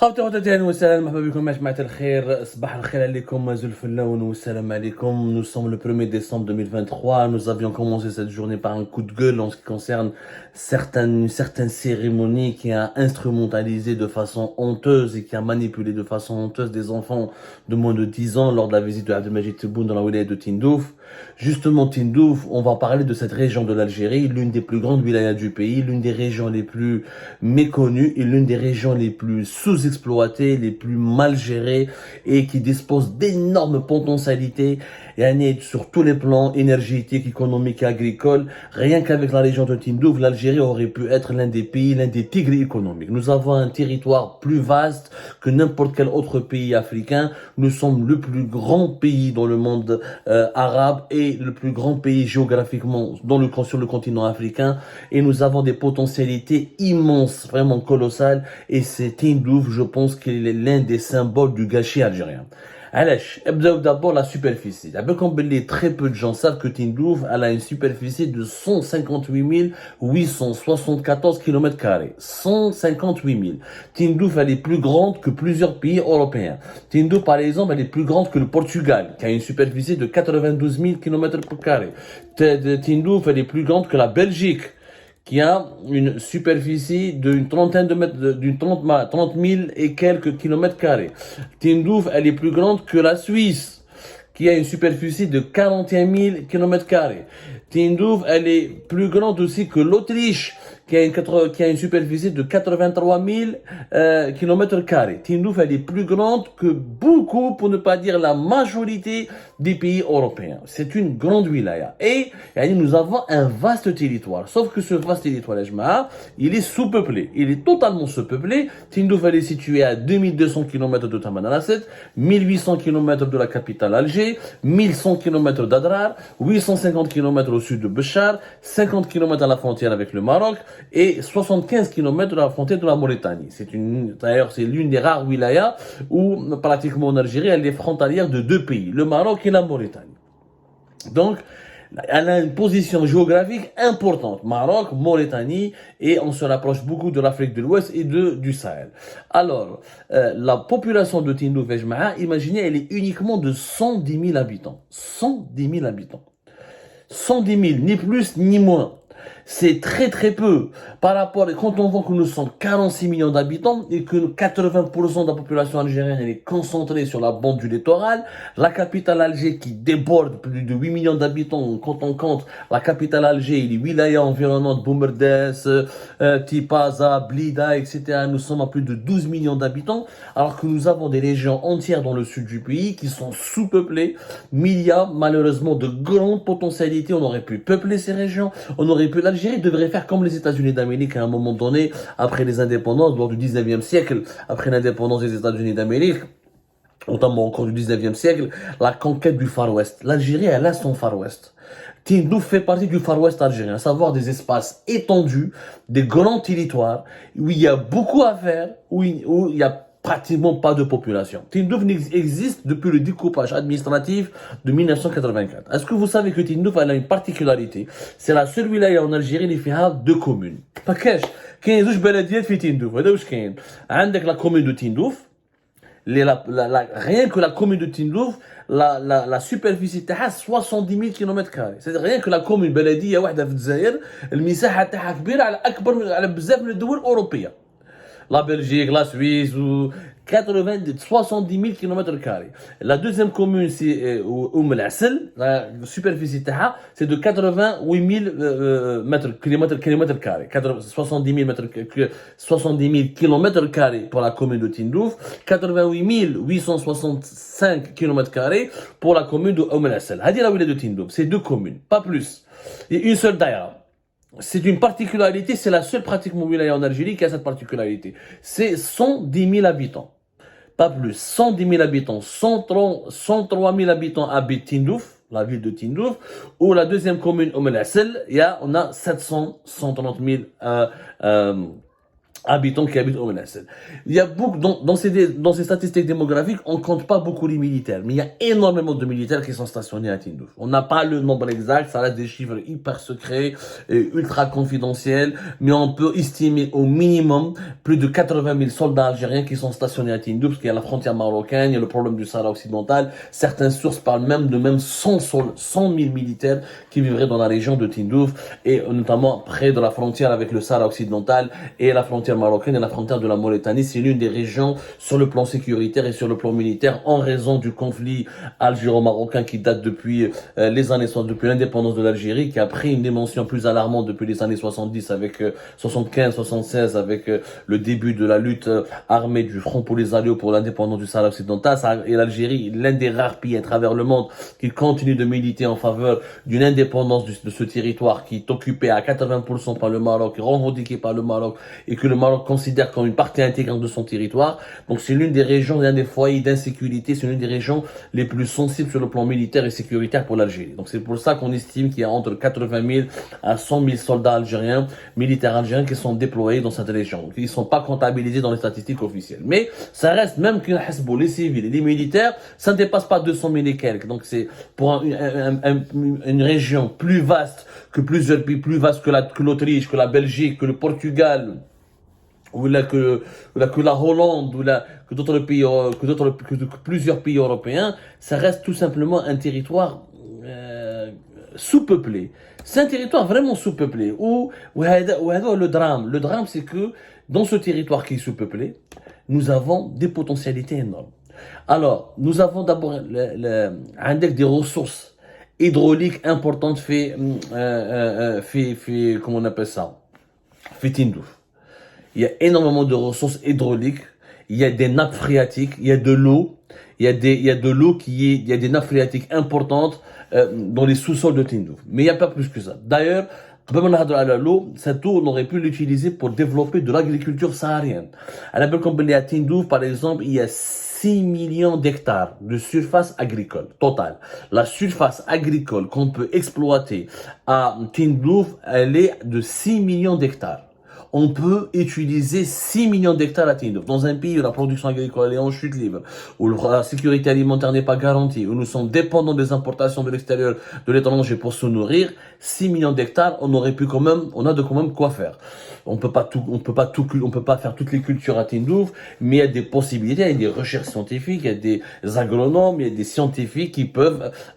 خوتي خواتاتي اهلا وسهلا مرحبا بكم يا جماعه الخير صباح الخير عليكم زلف اللون والسلام عليكم. Nous sommes le 1er décembre 2023. Nous avions commencé cette journée par un coup de gueule en ce qui concerne une certaine cérémonie qui a instrumentalisé de façon honteuse et qui a manipulé de façon honteuse des enfants de moins de 10 ans lors de la visite de Abdelmajid Tebboune dans la wilaya de Tindouf. Justement, Tindouf, on va parler de cette région de l'Algérie, l'une des plus grandes wilayas du pays, l'une des régions les plus méconnues et l'une des régions les plus sous-exploitées, les plus mal gérées et qui dispose d'énormes potentialités sur tous les plans énergétiques, économiques et agricoles. Rien qu'avec la région de Tindouf, l'Algérie aurait pu être l'un des pays, l'un des tigres économiques. Nous avons un territoire plus vaste que n'importe quel autre pays africain. Nous sommes le plus grand pays dans le monde arabe et le plus grand pays géographiquement sur le continent africain. Et nous avons des potentialités immenses, vraiment colossales. Et c'est Tindouf, je pense qu'il est l'un des symboles du gâchis algérien. علاش ابداو d'abord la superficie. Comme très peu de gens savent que Tindouf elle a une superficie de 158 874 km². 158 000. Tindouf elle est plus grande que plusieurs pays européens. Tindouf par exemple elle est plus grande que le Portugal qui a une superficie de 92 000 km². Tindouf elle est plus grande que la Belgique qui a une superficie d'une trentaine de mètres, d'une 30 000 et quelques kilomètres carrés. Tindouf, elle est plus grande que la Suisse, qui a une superficie de 41 000 kilomètres carrés. Tindouf, elle est plus grande aussi que l'Autriche, qui a une superficie de 83 000 kilomètres carrés. Tindouf, elle est plus grande que beaucoup, pour ne pas dire la majorité des pays européens. C'est une grande wilaya. Et nous avons un vaste territoire. Sauf que ce vaste territoire, il est sous-peuplé. Il est totalement sous-peuplé. Tindouf, elle est située à 2200 km de Tamanrasset, 1800 km de la capitale Alger, 1100 km d'Adrar, 850 km au sud de Béchar, 50 km à la frontière avec le Maroc, et 75 km de la frontière de la Mauritanie. D'ailleurs, c'est l'une des rares wilayas où, pratiquement en Algérie, elle est frontalière de deux pays, le Maroc et la Mauritanie. Donc, elle a une position géographique importante. Maroc, Mauritanie, et on se rapproche beaucoup de l'Afrique de l'Ouest et du Sahel. Alors, la population de Tindouf et Jma'a, imaginez, elle est uniquement de 110 000 habitants. 110 000 habitants. 110 000, ni plus ni moins. C'est très très peu par rapport, quand on voit que nous sommes 46 millions d'habitants et que 80% de la population algérienne elle est concentrée sur la bande du littoral, la capitale Alger qui déborde plus de 8 millions d'habitants, quand on compte la capitale Alger et les wilayas environnantes, Boumerdès, Tipaza, Blida, etc. Nous sommes à plus de 12 millions d'habitants, alors que nous avons des régions entières dans le sud du pays qui sont sous-peuplées, mais il y a malheureusement de grandes potentialités, on aurait pu peupler ces régions, on aurait pu l'Algérie devrait faire comme les États-Unis d'Amérique à un moment donné, après les indépendances, lors du 19e siècle, après l'indépendance des États-Unis d'Amérique, notamment au cours du 19e siècle, la conquête du Far West. L'Algérie, elle a son Far West. Tindouf fait partie du Far West algérien, à savoir des espaces étendus, des grands territoires, où il y a beaucoup à faire, où il y a pratiquement pas de population. Tindouf existe depuis le découpage administratif de 1984. Est-ce que vous savez que Tindouf a une particularité? C'est la seule wilaya en Algérie qui fait deux communes. ما كاين زوج بلديات في تندوف. هذا واش كاين؟ عندك la commune de Tindouf. Rien que la commune de Tindouf, la superficie تاعها 70 000 km². C'est rien que la commune بلديه واحده في الجزائر المساحه تاعها كبيره على اكبر على بزاف من الدول الاوروبيه. La Belgique, la Suisse, ou 70 000 km². La deuxième commune, c'est El Assel. La superficie taha, c'est de 88 000 km². 70 000 km² pour la commune de Tindouf, 88 865 km² pour la commune de El Assel. Hadi la wilaya de Tindouf, c'est deux communes, pas plus. Et une seule daïra. C'est une particularité, c'est la seule pratiquement wilaya en Algérie qui a cette particularité. C'est 110 000 habitants. Pas plus. 110 000 habitants. 103 000 habitants habitent Tindouf, la ville de Tindouf. Ou la deuxième commune, El Assel, on a 130 000 habitants qui habitent au Ménacel. Il y a beaucoup, dans ces statistiques démographiques, on compte pas beaucoup les militaires, mais il y a énormément de militaires qui sont stationnés à Tindouf. On n'a pas le nombre exact, ça reste des chiffres hyper secrets et ultra confidentiels, mais on peut estimer au minimum plus de 80 000 soldats algériens qui sont stationnés à Tindouf, parce qu'il y a la frontière marocaine, il y a le problème du Sahara occidental. Certaines sources parlent même de 100 000 militaires qui vivraient dans la région de Tindouf, et notamment près de la frontière avec le Sahara occidental et la frontière marocaine et la frontière de la Mauritanie. C'est l'une des régions sur le plan sécuritaire et sur le plan militaire en raison du conflit algéro-marocain qui date depuis depuis l'indépendance de l'Algérie, qui a pris une dimension plus alarmante depuis les années 70 avec 75-76 avec le début de la lutte armée du Front Polisario pour l'indépendance du Sahara occidental. Et l'Algérie, l'un des rares pays à travers le monde qui continue de militer en faveur d'une indépendance de ce territoire qui est occupé à 80% par le Maroc, revendiqué par le Maroc, et que le Maroc considère comme une partie intégrante de son territoire. Donc c'est l'une des régions, l'un des foyers d'insécurité, c'est l'une des régions les plus sensibles sur le plan militaire et sécuritaire pour l'Algérie. Donc c'est pour ça qu'on estime qu'il y a entre 80 000 à 100 000 soldats algériens, militaires algériens qui sont déployés dans cette région. Donc, ils ne sont pas comptabilisés dans les statistiques officielles. Mais ça reste, même qu'une Hezbollah, les civils et les militaires, ça ne dépasse pas 200 000 et quelques. Donc c'est pour une région plus vaste que plusieurs pays, plus vaste que l'Autriche, que la Belgique, que le Portugal, ou là que la Hollande, que d'autres pays, que plusieurs pays européens, ça reste tout simplement un territoire sous-peuplé. C'est un territoire vraiment sous-peuplé. Le drame, c'est que dans ce territoire qui est sous-peuplé, nous avons des potentialités énormes. Alors, nous avons d'abord des ressources hydrauliques importantes comment on appelle ça, fait Tindouf. Il y a énormément de ressources hydrauliques, il y a des nappes phréatiques, il y a de l'eau, il y a des nappes phréatiques importantes dans les sous-sols de Tindouf. Mais il n'y a pas plus que ça. D'ailleurs, cette eau, on aurait pu l'utiliser pour développer de l'agriculture saharienne. À Tindouf, par exemple, il y a 6 millions d'hectares de surface agricole totale. La surface agricole qu'on peut exploiter à Tindouf, elle est de 6 millions d'hectares. On peut utiliser 6 millions d'hectares à Tindouf. Dans un pays où la production agricole est en chute libre, où la sécurité alimentaire n'est pas garantie, où nous sommes dépendants des importations de l'extérieur, de l'étranger pour se nourrir, 6 millions d'hectares, on a quand même quoi faire. On peut pas faire toutes les cultures à Tindouf, mais il y a des possibilités, il y a des recherches scientifiques, il y a des agronomes, il y a des scientifiques qui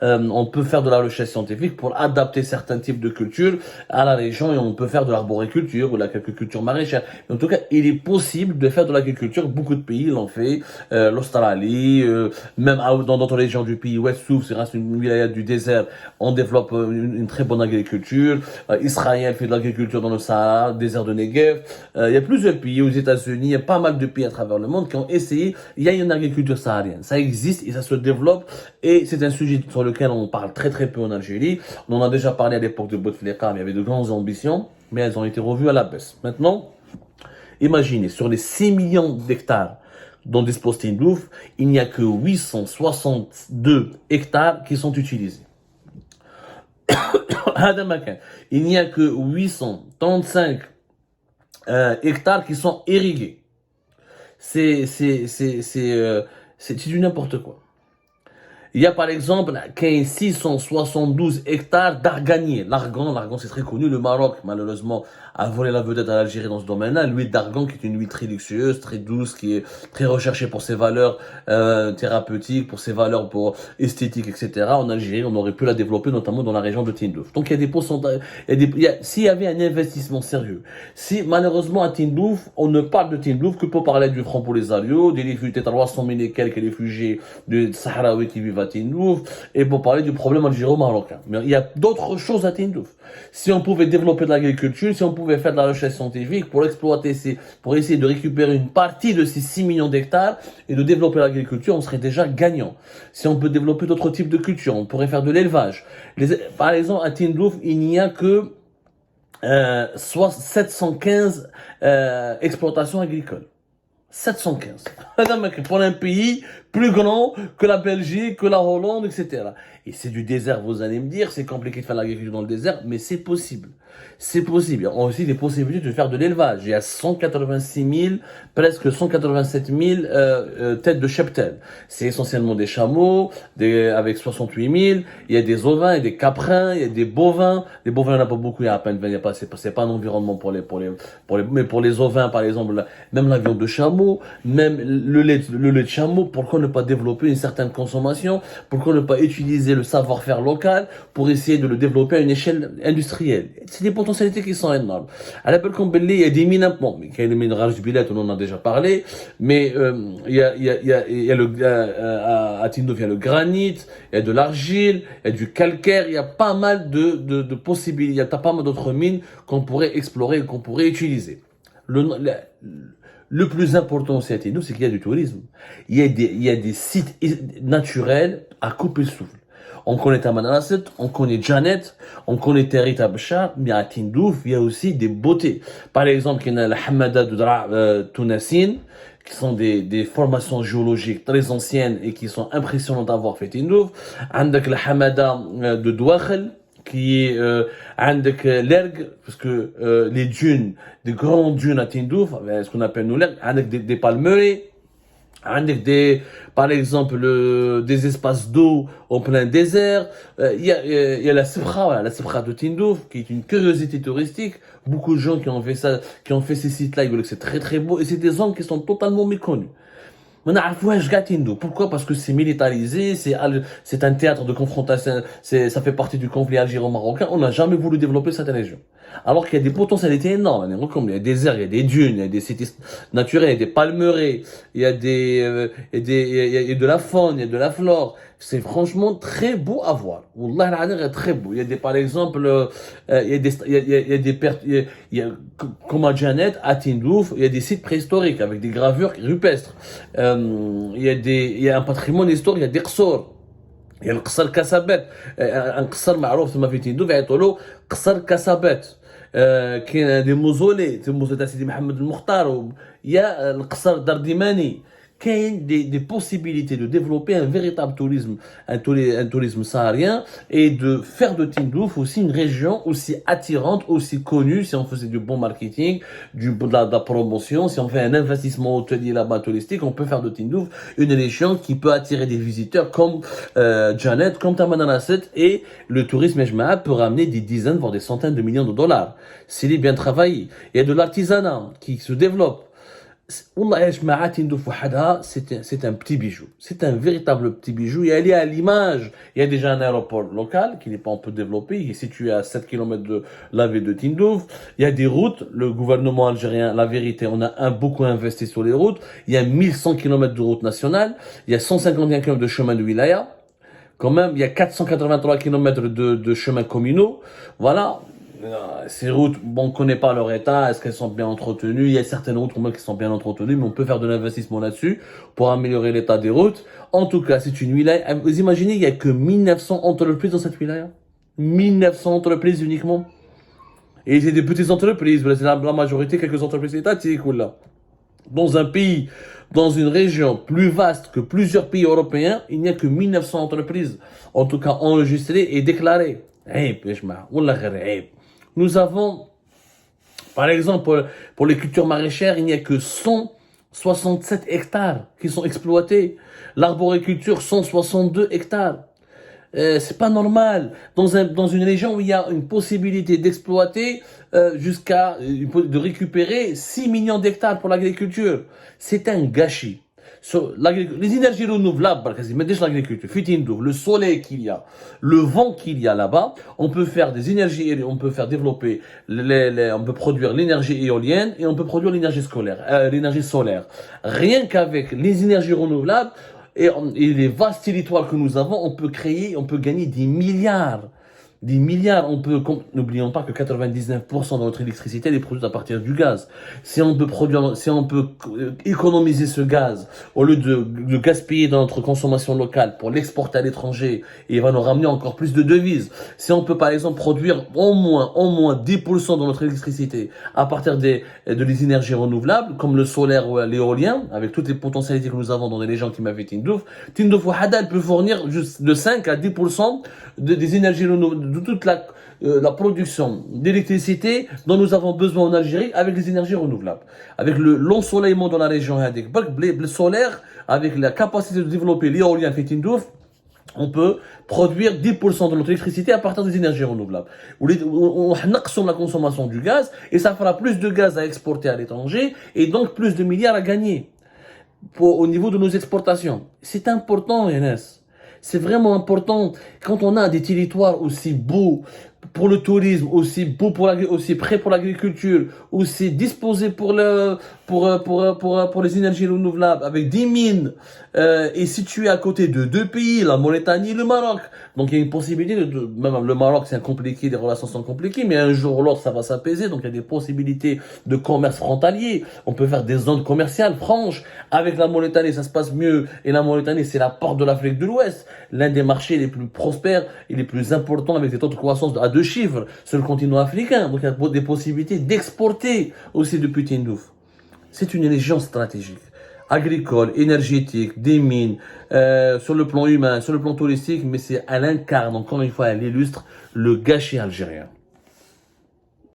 on peut faire de la recherche scientifique pour adapter certains types de cultures à la région, et on peut faire de l'arboriculture ou de l'agriculture maraîchère. En tout cas, il est possible de faire de l'agriculture. Beaucoup de pays l'ont fait. L'Australie, même dans d'autres régions du pays, Ouest Souf, c'est une wilaya du désert, on développe une très bonne agriculture. Israël fait de l'agriculture dans le Sahara, désert de Negev. Il y a plusieurs pays, aux États-Unis, il y a pas mal de pays à travers le monde qui ont essayé. Il y a une agriculture saharienne. Ça existe et ça se développe, et c'est un sujet sur lequel on parle très très peu en Algérie. On en a déjà parlé à l'époque de Bouteflika, mais il y avait de grandes ambitions, mais elles ont été revues à la baisse. Maintenant, imaginez, sur les 6 millions d'hectares dont dispose Tindouf, il n'y a que 862 hectares qui sont utilisés. Il n'y a que 835 hectares qui sont irrigués. C'est du n'importe quoi. Il y a par exemple 672 hectares d'arganier. L'argan c'est très connu. Le Maroc, malheureusement, a volé la vedette à l'Algérie dans ce domaine-là. L'huile d'argan, qui est une huile très luxueuse, très douce, qui est très recherchée pour ses valeurs thérapeutiques, pour ses valeurs esthétiques, etc. En Algérie, on aurait pu la développer, notamment dans la région de Tindouf. Donc il y a des pourcentages. S'il y avait un investissement sérieux, si malheureusement à Tindouf, on ne parle de Tindouf que pour parler du Front Polisario, des réfugiés, 300 000 et quelques réfugiés du Sahraoui qui vivent à Tindouf, et pour parler du problème algéro-marocain. Mais il y a d'autres choses à Tindouf. Si on pouvait développer de l'agriculture, si on pouvait faire de la recherche scientifique pour pour essayer de récupérer une partie de ces 6 millions d'hectares et de développer l'agriculture, on serait déjà gagnant. Si on peut développer d'autres types de cultures, on pourrait faire de l'élevage. Par exemple, à Tindouf, il n'y a que 715 exploitations agricoles. 715. Pour un pays plus grand que la Belgique, que la Hollande, etc. Et c'est du désert, vous allez me dire, c'est compliqué de faire l'agriculture dans le désert, mais c'est possible. C'est possible. Il y a aussi des possibilités de faire de l'élevage. Il y a 186 000, presque 187 000 têtes de cheptel. C'est essentiellement des chameaux, avec 68 000. Il y a des ovins, il y a des caprins, il y a des bovins. Les bovins, il n'y en a pas beaucoup, il y a à peine 20. C'est pas un environnement mais pour les ovins, par exemple, même la viande de chameau, même le lait de chameau. Pourquoi ne pas développer une certaine consommation? Pourquoi ne pas utiliser le savoir-faire local pour essayer de le développer à une échelle industrielle? C'est des potentialités qui sont énormes. À la comme il y a des mines, bon, il y a des mines rares du billet, on en a déjà parlé, mais il y a à Tindouf, il y a le granit, il y a de l'argile, il y a du calcaire, il y a pas mal de possibilités, il y a pas mal d'autres mines qu'on pourrait explorer, qu'on pourrait utiliser. Le plus important aussi à Tindouf, c'est qu'il y a du tourisme. Il y a des sites naturels à couper le souffle. On connaît Tamanrasset, on connaît Janet, on connaît Territ Abchar, mais à Tindouf, il y a aussi des beautés. Par exemple, il y a la Hamada de Tounassine, qui sont des formations géologiques très anciennes et qui sont impressionnantes à voir fait Tindouf. Avec la Hamada de Douakhel, qui est avec l'ergue, parce que les dunes, des grandes dunes à Tindouf, ce qu'on appelle nous l'ergue, avec des palmeraies, avec par exemple des espaces d'eau en plein désert. Il y a la Sibra de Tindouf, qui est une curiosité touristique. Beaucoup de gens qui ont fait ça, qui ont fait ces sites-là, ils veulent que c'est très très beau, et c'est des zones qui sont totalement méconnues. Pourquoi? Parce que c'est militarisé, c'est un théâtre de confrontation, ça fait partie du conflit algéro-marocain. On n'a jamais voulu développer cette région. Alors qu'il y a des potentialités énormes. Il y a des déserts, il y a des dunes, il y a des sites naturels, il y a des palmeraies, il y a il y a de la faune, il y a de la flore. C'est franchement très beau à voir. Wallah, est très beau. Il y a par exemple, il y a des pertes, comme à Janet, à Tindouf, il y a des sites préhistoriques avec des gravures rupestres. Il y a un patrimoine historique, il y a des qsor. Il y a le Qsar Kasabet, un Qsar معروف ثم في تندوف يعيطوا له قصر كاسابات. كاين des mausolées, c'est le mausolée de Sidi Mohamed el-Mokhtar. Il y a le Qsar Dardimani. Qu'il y ait des possibilités de développer un véritable tourisme, un tourisme saharien, et de faire de Tindouf aussi une région aussi attirante, aussi connue, si on faisait du bon marketing, de la promotion, si on fait un investissement hôtelier là-bas touristique, on peut faire de Tindouf une région qui peut attirer des visiteurs comme Janet, comme Tamanrasset, et le tourisme Ejmaa peut ramener des dizaines, voire des centaines de millions de dollars, s'il est bien travaillé. Il y a de l'artisanat qui se développe. Wallah, c'est un petit bijou. C'est un véritable petit bijou. Il y a à l'image, il y a déjà un aéroport local qui n'est pas un peu développé. Il est situé à 7 km de la ville de Tindouf. Il y a des routes. Le gouvernement algérien, la vérité, on a beaucoup investi sur les routes. Il y a 1100 km de routes nationales. Il y a 151 km de chemin de wilaya. Quand même, il y a 483 km de chemins communaux. Voilà. Ces routes, bon, on ne connaît pas leur état, est-ce qu'elles sont bien entretenues? Il y a certaines routes qui sont bien entretenues, mais on peut faire de l'investissement là-dessus pour améliorer l'état des routes. En tout cas, c'est une wilaya. Vous imaginez, il n'y a que 1900 entreprises dans cette wilaya. 1900 entreprises uniquement. Et c'est des petites entreprises, c'est la majorité, quelques entreprises étatiques, là. Dans un pays, dans une région plus vaste que plusieurs pays européens, il n'y a que 1900 entreprises, en tout cas enregistrées et déclarées. Nous avons, par exemple, pour les cultures maraîchères, il n'y a que 167 hectares qui sont exploités. L'arboriculture, 162 hectares. C'est pas normal. Dans une région où il y a une possibilité d'exploiter de récupérer 6 millions d'hectares pour l'agriculture. C'est un gâchis. Les énergies renouvelables, mais déjà l'agriculture, le soleil qu'il y a, le vent qu'il y a là-bas, on peut faire des énergies, on peut faire développer, on peut produire l'énergie éolienne et on peut produire l'énergie solaire. Rien qu'avec les énergies renouvelables et les vastes territoires que nous avons, on peut gagner des milliards. des milliards. N'oublions pas que 99% de notre électricité, elle est produite à partir du gaz. Si on peut économiser ce gaz, au lieu de gaspiller dans notre consommation locale pour l'exporter à l'étranger, et il va nous ramener encore plus de devises. Si on peut, par exemple, produire au moins 10% de notre électricité à partir des énergies renouvelables, comme le solaire ou l'éolien, avec toutes les potentialités que nous avons dans les légendes qui m'avaient Tindouf Wahada, elle peut fournir juste de 5 à 10% des énergies renouvelables, de toute la production d'électricité dont nous avons besoin en Algérie avec les énergies renouvelables. Avec l'ensoleillement dans la région, le solaire, avec la capacité de développer l'éolien fait Tindouf, on peut produire 10% de notre électricité à partir des énergies renouvelables. On réduit la consommation du gaz et ça fera plus de gaz à exporter à l'étranger et donc plus de milliards à gagner au niveau de nos exportations. C'est important, Yannis. C'est vraiment important quand on a des territoires aussi beaux pour le tourisme, aussi beaux aussi prêts pour l'agriculture, aussi disposés pour les énergies renouvelables, avec des mines, et situés à côté de deux pays, la Mauritanie et le Maroc. Donc il y a une possibilité même le Maroc c'est compliqué, les relations sont compliquées, mais un jour ou l'autre ça va s'apaiser, donc il y a des possibilités de commerce frontalier. On peut faire des zones commerciales franches. Avec la Mauritanie ça se passe mieux, et la Mauritanie c'est la porte de l'Afrique de l'Ouest, l'un des marchés les plus prospères et les plus importants avec des taux de croissance à 2 chiffres sur le continent africain. Donc il y a des possibilités d'exporter aussi depuis Tindouf. C'est une région stratégique, agricole, énergétique, des mines, sur le plan humain, sur le plan touristique, mais elle incarne, encore une fois, elle illustre le gâchis algérien.